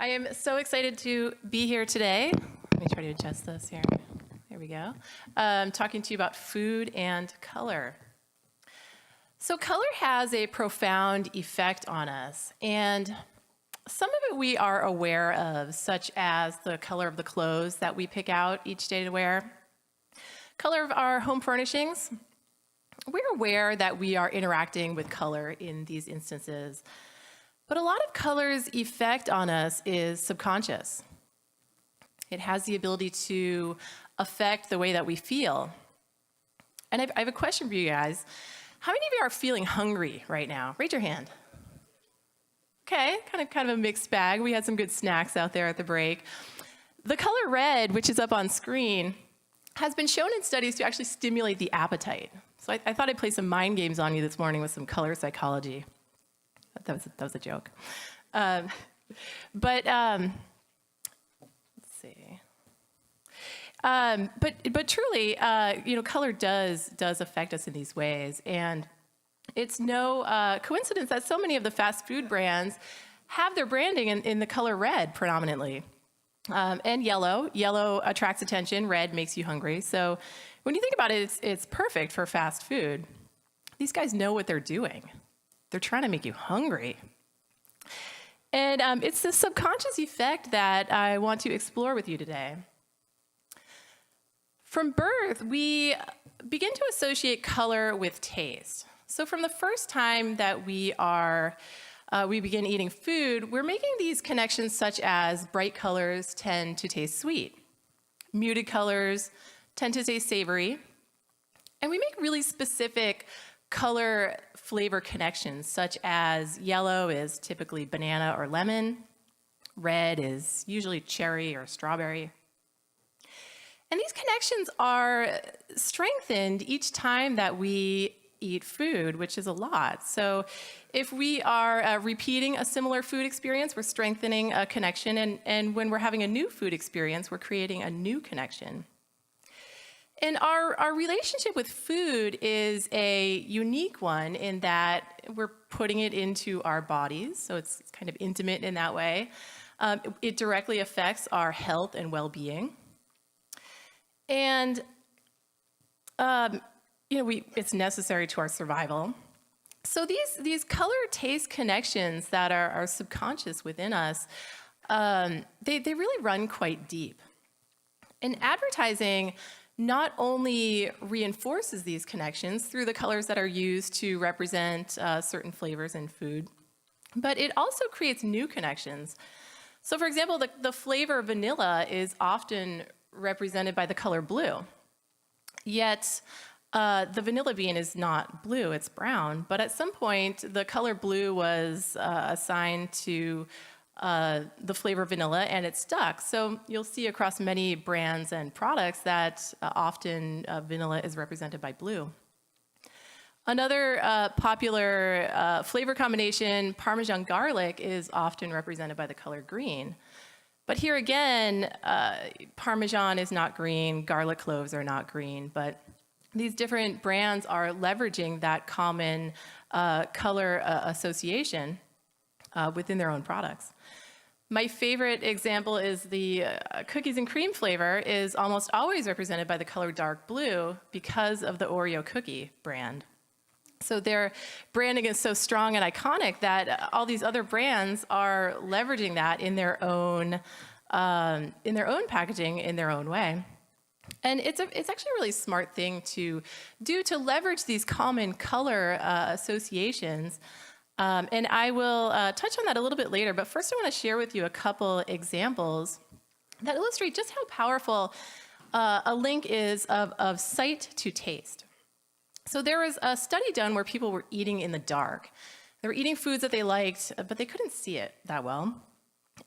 I am so excited to be here today. Let me try to adjust this here. There we go. Talking to you about food and color. So color has a profound effect on us, and some of it we are aware of, such as the color of the clothes that we pick out each day to wear, color of our home furnishings. We're aware that we are interacting with color in these instances, but a lot of color's effect on us is subconscious. It has the ability to affect the way that we feel. And I have a question for you guys. How many of you are feeling hungry right now? Raise your hand. Okay, kind of a mixed bag. We had some good snacks out there at the break. The color red, which is up on screen, has been shown in studies to actually stimulate the appetite. So I thought I'd play some mind games on you this morning with some color psychology. That was a joke. Let's see. But truly, color does affect us in these ways, and it's no coincidence that so many of the fast food brands have their branding in the color red predominantly. And yellow. Yellow attracts attention, red makes you hungry. So when you think about it, it's perfect for fast food. These guys know what they're doing. They're trying to make you hungry. And it's the subconscious effect that I want to explore with you today. From birth, we begin to associate color with taste. So from the first time that we begin eating food, we're making these connections such as bright colors tend to taste sweet. Muted colors tend to taste savory. And we make really specific color flavor connections, such as yellow is typically banana or lemon. Red is usually cherry or strawberry. And these connections are strengthened each time that we eat food, which is a lot. So if we are repeating a similar food experience, we're strengthening a connection. And when we're having a new food experience, we're creating a new connection. And our relationship with food is a unique one in that we're putting it into our bodies. So it's kind of intimate in that way. It directly affects our health and well-being. And it's necessary to our survival. So these color-taste connections that are subconscious within us, they really run quite deep. And advertising not only reinforces these connections through the colors that are used to represent certain flavors in food, but it also creates new connections. So for example, the flavor vanilla is often represented by the color blue. Yet, the vanilla bean is not blue, it's brown. But at some point, the color blue was assigned to the flavor vanilla, and it stuck. So you'll see across many brands and products that often vanilla is represented by blue. Another popular flavor combination, Parmesan garlic, is often represented by the color green. But here again, Parmesan is not green, garlic cloves are not green, but these different brands are leveraging that common color association within their own products. My favorite example is the cookies and cream flavor is almost always represented by the color dark blue because of the Oreo cookie brand. So their branding is so strong and iconic that all these other brands are leveraging that in their own packaging, in their own way. And it's actually a really smart thing to do to leverage these common color associations. And I will touch on that a little bit later, but first I want to share with you a couple examples that illustrate just how powerful a link is of sight to taste. So there was a study done where people were eating in the dark. They were eating foods that they liked, but they couldn't see it that well.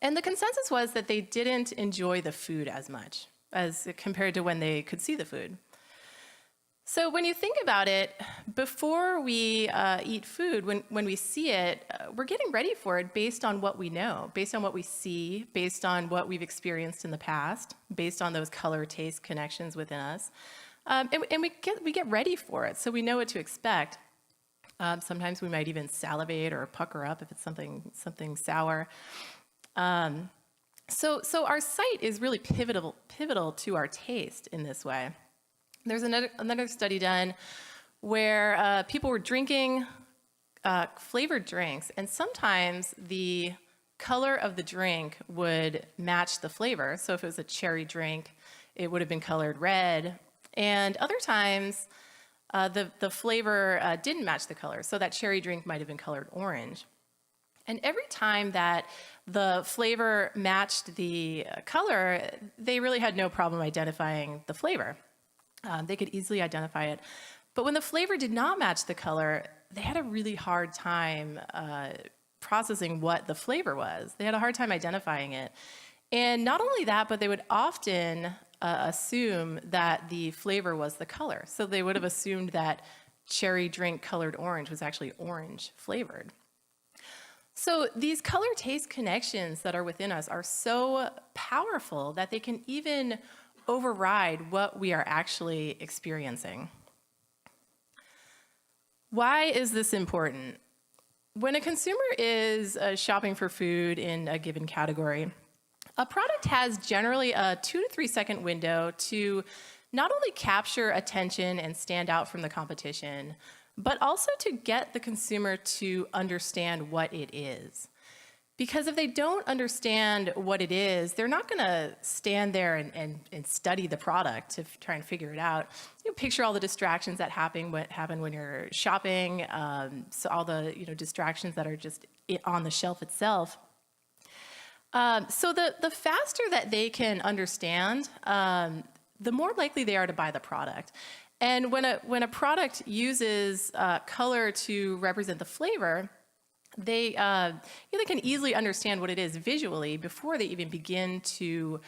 And the consensus was that they didn't enjoy the food as much as compared to when they could see the food. So when you think about it, before we eat food, when we see it, we're getting ready for it based on what we know, based on what we see, based on what we've experienced in the past, based on those color-taste connections within us. And we get ready for it, so we know what to expect. Sometimes we might even salivate or pucker up if it's something sour. So our sight is really pivotal to our taste in this way. There's another study done where people were drinking flavored drinks, and sometimes the color of the drink would match the flavor. So if it was a cherry drink, it would have been colored red. And other times, the flavor didn't match the color, so that cherry drink might have been colored orange. And every time that the flavor matched the color, they really had no problem identifying the flavor. They could easily identify it. But when the flavor did not match the color, they had a really hard time processing what the flavor was. They had a hard time identifying it. And not only that, but they would often assume that the flavor was the color. So they would have assumed that cherry drink colored orange was actually orange flavored. So these color taste connections that are within us are so powerful that they can even override what we are actually experiencing. Why is this important? When a consumer is shopping for food in a given category, a product has generally a 2 to 3 second window to not only capture attention and stand out from the competition, but also to get the consumer to understand what it is. Because if they don't understand what it is, they're not going to stand there and study the product to try and figure it out. You know, picture all the distractions that happen when you're shopping, so all the distractions that are just on the shelf itself. So the faster that they can understand, the more likely they are to buy the product. And when a product uses color to represent the flavor, they can easily understand what it is visually before they even begin to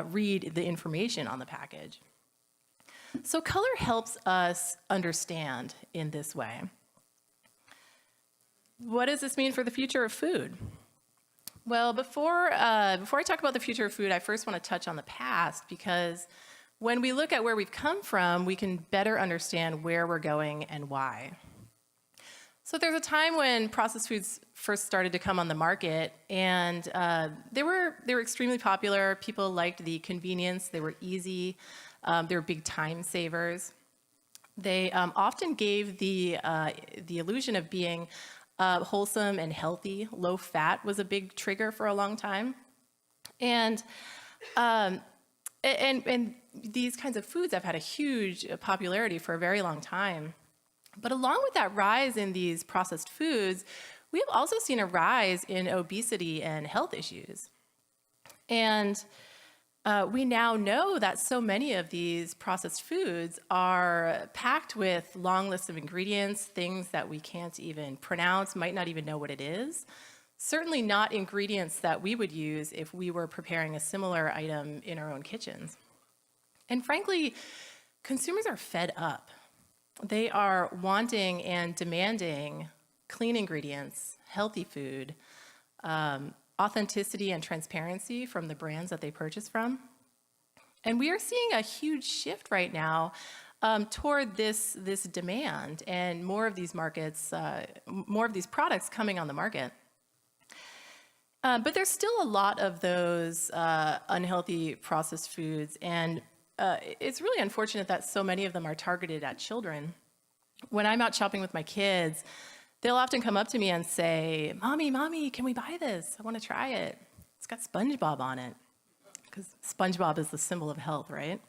read the information on the package. So color helps us understand in this way. What does this mean for the future of food? Well, before I talk about the future of food, I first want to touch on the past, because when we look at where we've come from, we can better understand where we're going and why. So there's a time when processed foods first started to come on the market, and they were extremely popular. People liked the convenience. They were easy. They were big time savers. They often gave the illusion of being wholesome and healthy. Low fat was a big trigger for a long time, and these kinds of foods have had a huge popularity for a very long time. But along with that rise in these processed foods, we have also seen a rise in obesity and health issues. And we now know that so many of these processed foods are packed with long lists of ingredients, things that we can't even pronounce, might not even know what it is. Certainly not ingredients that we would use if we were preparing a similar item in our own kitchens. And frankly, consumers are fed up. They are wanting and demanding clean ingredients, healthy food, authenticity and transparency from the brands that they purchase from. And we are seeing a huge shift right now toward this demand, and more of these markets, more of these products coming on the market. But there's still a lot of those unhealthy processed foods, and it's really unfortunate that so many of them are targeted at children. When I'm out shopping with my kids, they'll often come up to me and say, Mommy, can we buy this? I want to try it. It's got SpongeBob on it, because SpongeBob is the symbol of health, right?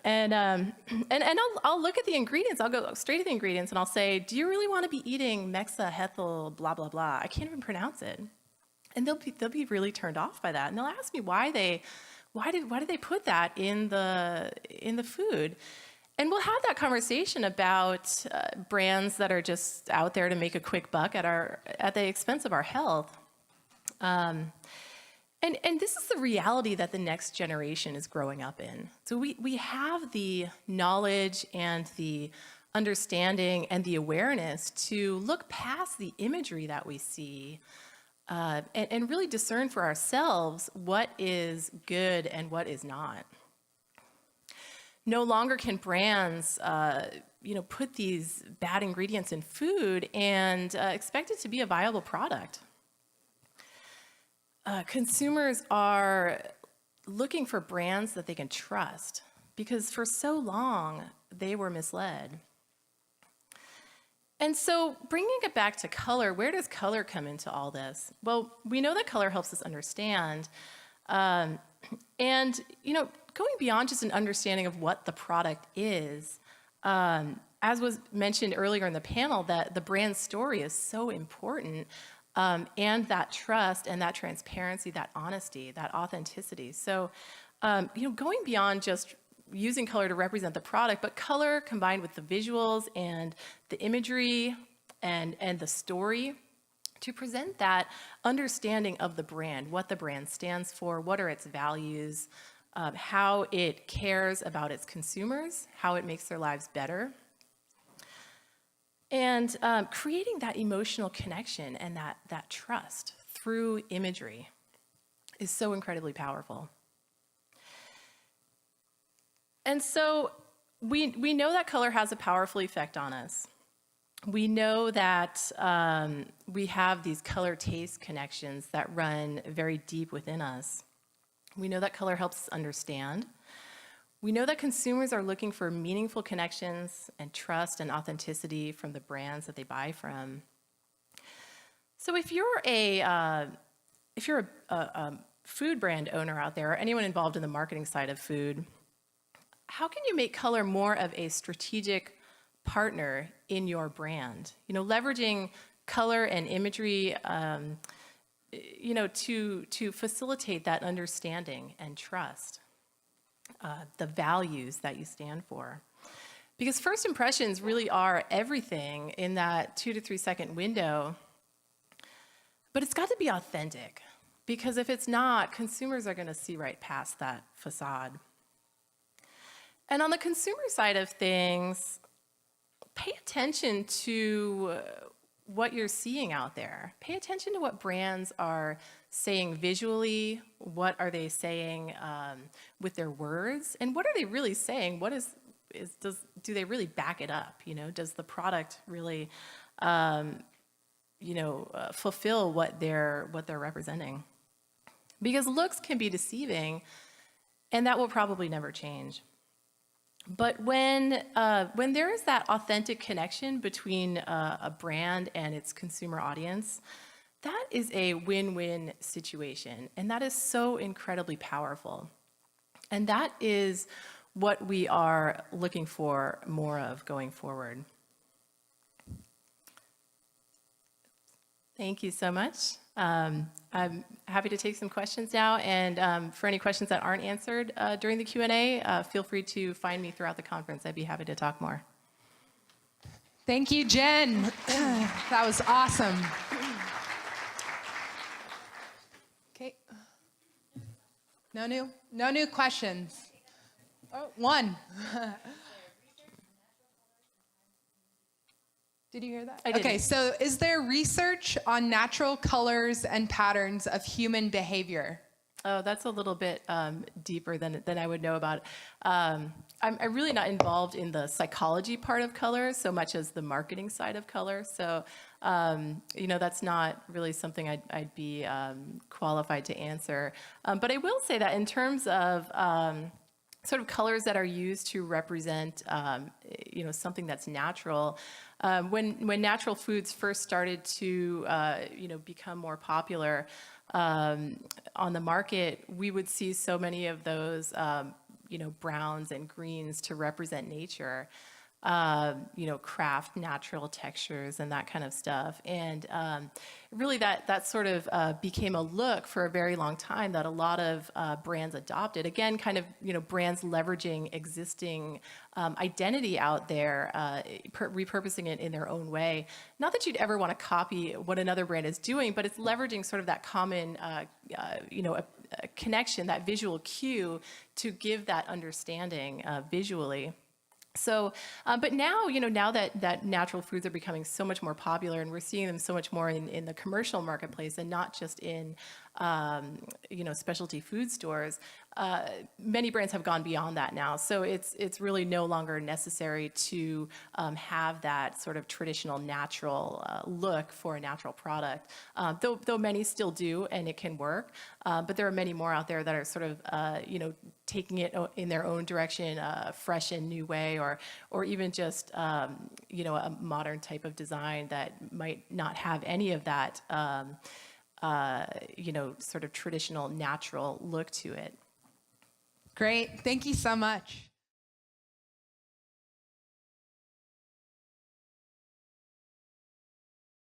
And I'll look at the ingredients. I'll go straight to the ingredients, and I'll say, do you really want to be eating Mexahethal blah, blah, blah? I can't even pronounce it. And they'll be really turned off by that. And they'll ask me why did they put that in the food? And we'll have that conversation about brands that are just out there to make a quick buck at the expense of our health. And this is the reality that the next generation is growing up in. So we have the knowledge and the understanding and the awareness to look past the imagery that we see and really discern for ourselves what is good and what is not. No longer can brands, put these bad ingredients in food and expect it to be a viable product. Consumers are looking for brands that they can trust because for so long they were misled. And so bringing it back to color, where does color come into all this? Well, we know that color helps us understand. And, going beyond just an understanding of what the product is, as was mentioned earlier in the panel, that the brand story is so important, and that trust and that transparency, that honesty, that authenticity. So, going beyond just using color to represent the product, but color combined with the visuals and the imagery and the story to present that understanding of the brand, what the brand stands for, what are its values, how it cares about its consumers, how it makes their lives better. And creating that emotional connection and that trust through imagery is so incredibly powerful. And so we know that color has a powerful effect on us. We know that we have these color-taste connections that run very deep within us. We know that color helps us understand. We know that consumers are looking for meaningful connections and trust and authenticity from the brands that they buy from. So if you're a food brand owner out there, or anyone involved in the marketing side of food, how can you make color more of a strategic partner in your brand? Leveraging color and imagery, to facilitate that understanding and trust, the values that you stand for. Because first impressions really are everything in that 2 to 3 second window, but it's got to be authentic. Because if it's not, consumers are going to see right past that facade. And on the consumer side of things, pay attention to what you're seeing out there. Pay attention to what brands are saying visually. What are they saying with their words? And what are they really saying? What do they really back it up? Does the product really fulfill what they're representing? Because looks can be deceiving, and that will probably never change. But when there is that authentic connection between a brand and its consumer audience, that is a win-win situation, and that is so incredibly powerful. And that is what we are looking for more of going forward. Thank you so much. I'm happy to take some questions now, and for any questions that aren't answered during the Q&A, feel free to find me throughout the conference. I'd be happy to talk more. Thank you, Jen. That was awesome. Okay. No new questions. Oh, one. Did you hear that? I did. Okay, so is there research on natural colors and patterns of human behavior? Oh, that's a little bit deeper than I would know about. I'm really not involved in the psychology part of color so much as the marketing side of color. So, that's not really something I'd be qualified to answer. But I will say that in terms of sort of colors that are used to represent, something that's natural. When natural foods first started to, become more popular on the market, we would see so many of those, browns and greens to represent nature. Craft natural textures and that kind of stuff. And really that sort of became a look for a very long time that a lot of brands adopted. Again, kind of, brands leveraging existing identity out there, repurposing it in their own way. Not that you'd ever want to copy what another brand is doing, but it's leveraging sort of that common, a connection, that visual cue to give that understanding visually. So, but now, now that natural foods are becoming so much more popular, and we're seeing them so much more in the commercial marketplace and not just in, specialty food stores, many brands have gone beyond that now. So it's really no longer necessary to have that sort of traditional natural look for a natural product, though many still do, and it can work. But there are many more out there that are sort of, taking it in their own direction, a fresh and new way, or even just, a modern type of design that might not have any of that, sort of traditional natural look to it. Great. Thank you so much.